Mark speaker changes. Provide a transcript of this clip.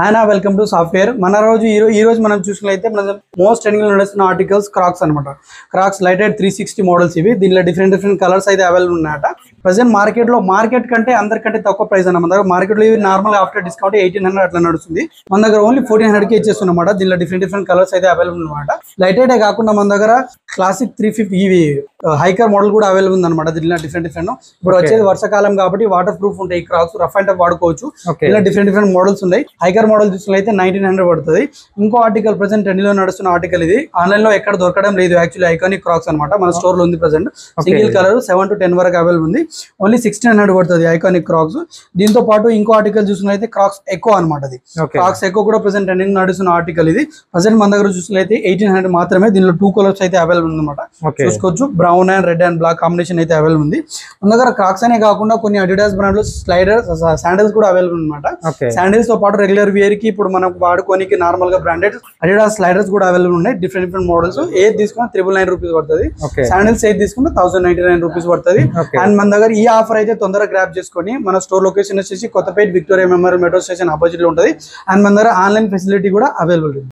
Speaker 1: Anna, welcome to software. మన రోజు ఈ రోజు మనం చూసినట్లయితే మన మోస్ట్ ట్రెండింగ్ లో నడుస్తున్న ఆర్టికల్స్ క్రాక్స్ అన్నమాట. క్రాక్స్ లైటెడ్ 360 మోడల్స్ ఇవి. దీనిలో డిఫరెంట్ కలర్స్ అయితే అవైలబుల్ ఉన్నాయట. ప్రెజెంట్ మార్కెట్ కంటే అందరికంటే తక్కువ ప్రైస్ అన్న మన దగ్గర మార్కెట్ లో ఇవి నార్మల్ ఆఫ్టర్ డిస్కౌంట్ 1800 అట్లా నడుస్తుంది. మన దగ్గర ఓన్లీ 1400 కి ఇచ్చేస్తున్నమాట. దీనిలో డిఫరెంట్ కలర్స్ అయితే అవైలబుల్ ఉన్నమాట. లైటెడ్ కాకుండా మన దగ్గర క్లాసిక్ 350 ఇవి హైకర్ మోడల్ కూడా అవైలబుల్ ఉందన్నమాట. దీనిలో డిఫరెంట్ ఇప్పుడు వచ్చేది వర్షాకాలం కాబట్టి వాటర్ ప్రూఫ్ ఉంటాయి. క్రాక్స్ రఫ్ అండ్ టఫ్ వాడుకోవచ్చు. ఇలా డిఫరెంట్ మోడల్స్ ఉన్నాయి. హైకర్ మోడల్ చూసినట్లయితే 1900 పడుతుంది. ఇంకో ఆర్టికల్ ప్రెసెంట్ ట్రెండింగ్ లో నడుస్తున్న ఆర్టికల్ ఇది. ఆన్లైన్ లో ఎక్కడ దొరకడం లేదు. యాక్చువల్లీ ఐకానిక్ క్రాక్స్ అనమాట. మన స్టోర్ లో ఉంది ప్రెసెంట్. సింగిల్ కలర్ 7 to 10 వరకు అవైలబుల్ ఉంది. ఓన్లీ 1600 పడుతుంది ఐకానిక్ క్రాక్స్. దీంతో పాటు ఇంకో ఆర్టికల్ చూసినట్లయితే క్రాక్స్ ఎకో అనమాట. క్రాక్స్ ఎకో కూడా ప్రెసెంట్ ట్రెండింగ్ నడుస్తున్న ఆర్టికల్ ఇది. ప్రెసెంట్ మన దగ్గర చూసినట్లయితే 1800 మాత్రమే. దీనిలో 2 కలర్స్ అయితే అవైలబుల్ ఉందన్నమాట. చూసుకోవచ్చు. Brown and red and black combination అయితే అవైలబుల్ ఉంది. మన దగ్గర క్రాక్స్ అనే కాకుండా కొన్ని అడిడాస్ బ్రాండ్ లో శాండిల్స్ కూడా అవైలబుల్ అనమాట. శాండిల్స్ తో పాటు రెగ్యులర్ వేర్ కి ఇప్పుడు మనం వాడుకోనికి నార్మల్ గా బ్రాండెడ్ అడిడాస్ స్లైడర్స్ కూడా అవైలబుల్ ఉన్నాయి. Different models. ఏది తీసుకున్నా 999 రూపీస్ పడుతుంది. శాండిల్స్ ఏది తీసుకున్నా 1099 రూపీస్ పడుతుంది. అండ్ మన దగ్గర ఈ ఆఫర్ అయితే తొందరగా గ్రాప్ చేసుకొని మన స్టోర్ లొకేషన్ వచ్చేసి Kothapet Victoria Memorial metro station opposite లో ఉంటుంది. అండ్ మన దగ్గర ఆన్లైన్ ఫెసిలిటీ కూడా అవైలబుల్ ఉంది.